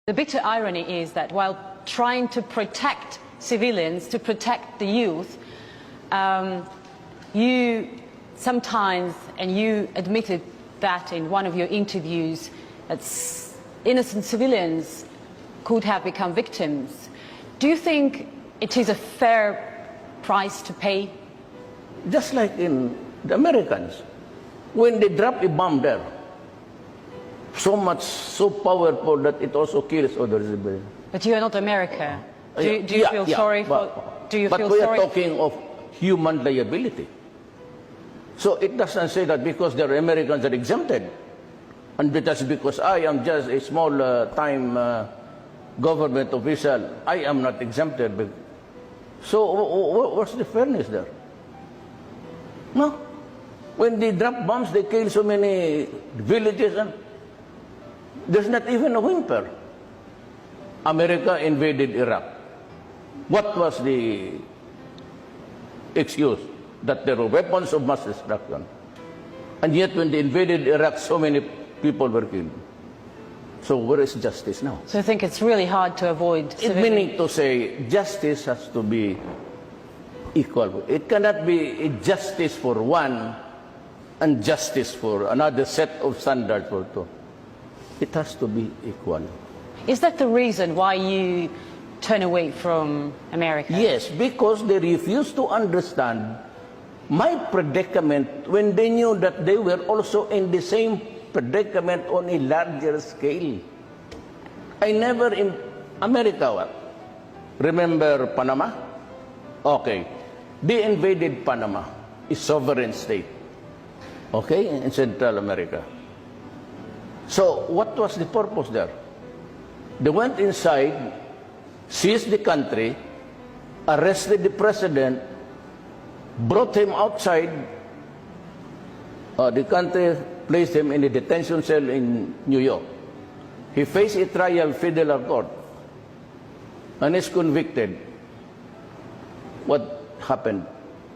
The bitter irony is that while trying to protect civilians, to protect the youth, you sometimes, and you admitted that in one of your interviews, that innocent civilians could have become victims. Do you think it is a fair price to pay? Just like in the Americans, when they drop a bomb there, so powerful that it also kills others. But you are not America. Do you feel sorry for? Do you feel sorry? But we are talking of human liability. So it doesn't say that because the Americans are exempted, and that's because I am just a small time government official, I am not exempted. So what's the fairness there? No. When they drop bombs, they kill so many villages, and there's not even a whimper. America invaded Iraq. What was the excuse? That there were weapons of mass destruction. And yet when they invaded Iraq, so many people were killed. So where is justice now? So I think it's really hard to avoid civilian... Meaning to say, justice has to be equal. It cannot be a justice for one and justice for another set of standards for two. It has to be equal. Is that the reason why you turn away from America? Yes, because they refuse to understand my predicament when they knew that they were also in the same predicament on a larger scale. I never in America, remember Panama? Okay, they invaded Panama, a sovereign state, okay, in Central America. So what was the purpose there? They went inside, seized the country, arrested the president, brought him outside the country, placed him in a detention cell in New York. He faced a trial federal court and is convicted. What happened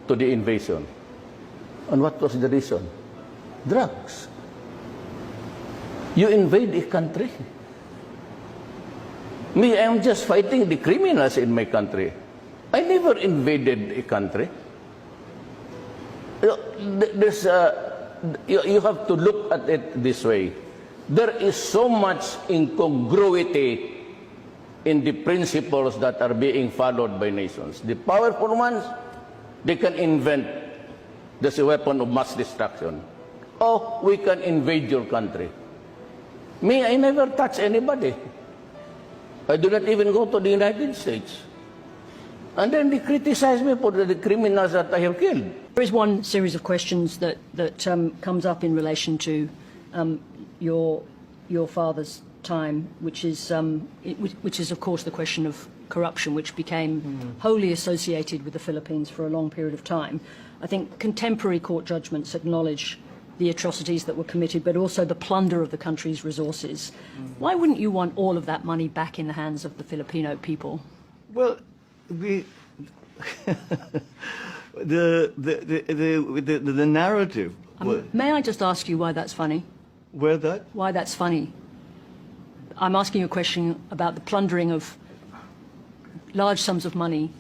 to the invasion? And what was the reason? Drugs. You invade a country. Me, I am just fighting the criminals in my country. I never invaded a country. There's, you have to look at it this way. There is so much incongruity in the principles that are being followed by nations. The powerful ones, they can invent this weapon of mass destruction. Oh, we can invade your country. Me, I never touch anybody. I do not even go to the United States. And then they criticize me for the criminals that I have killed. There is one series of questions that comes up in relation to your father's time, which is of course the question of corruption, which became wholly associated with the Philippines for a long period of time. I think contemporary court judgments acknowledge the atrocities that were committed, but also the plunder of the country's resources. Why wouldn't you want all of that money back in the hands of the Filipino people? Well, the narrative. May I just ask you why that's funny? Where that? Why that's funny? I'm asking you a question about the plundering of large sums of money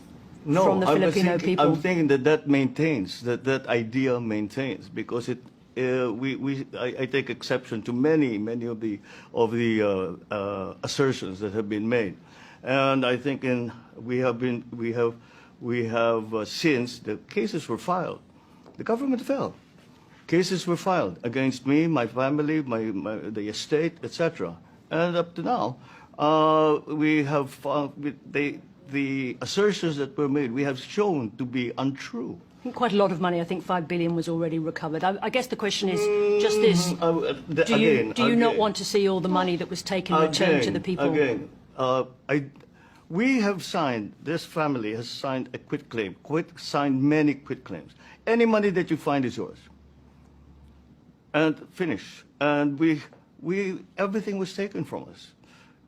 from the Filipino people. I'm thinking that maintains, that idea maintains, because it. I take exception to many of the assertions that have been made, and I think we have since the cases were filed, the government fell. Cases were filed against me, my family, the estate, etc. And up to now, we have found the assertions that were made. We have shown to be untrue. Quite a lot of money. I think 5 billion was already recovered. I guess the question is just this: do you not want to see all the money that was taken returned to the people? Again, we have signed. This family has signed a quitclaim. Signed many quitclaims. Any money that you find is yours. And finish. And everything was taken from us.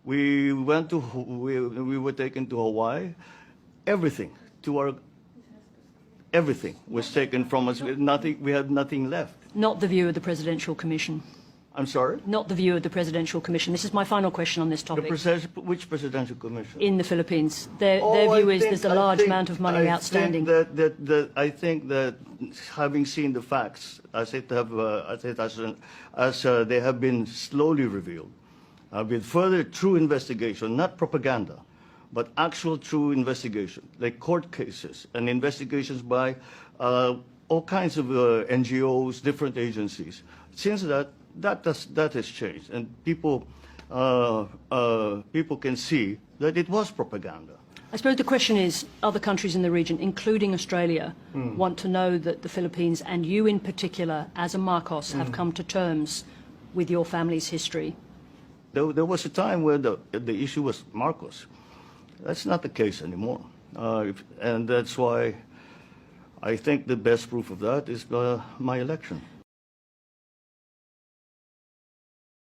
We went to. We were taken to Hawaii. Everything Everything was taken from us. We had nothing left. Not the view of the Presidential Commission. I'm sorry? Not the view of the Presidential Commission. This is my final question on this topic. Which presidential commission? In the Philippines, their Oh, view I is think- there's a I large think- amount of money outstanding. I think that having seen the facts, as they have been slowly revealed, with further true investigation, not propaganda, but actual true investigation, like court cases and investigations by all kinds of NGOs, different agencies. Since that has changed, and people can see that it was propaganda. I suppose the question is, other countries in the region, including Australia, want to know that the Philippines, and you in particular, as a Marcos, have come to terms with your family's history. There was a time where the issue was Marcos. That's not the case anymore. And that's why I think the best proof of that is my election.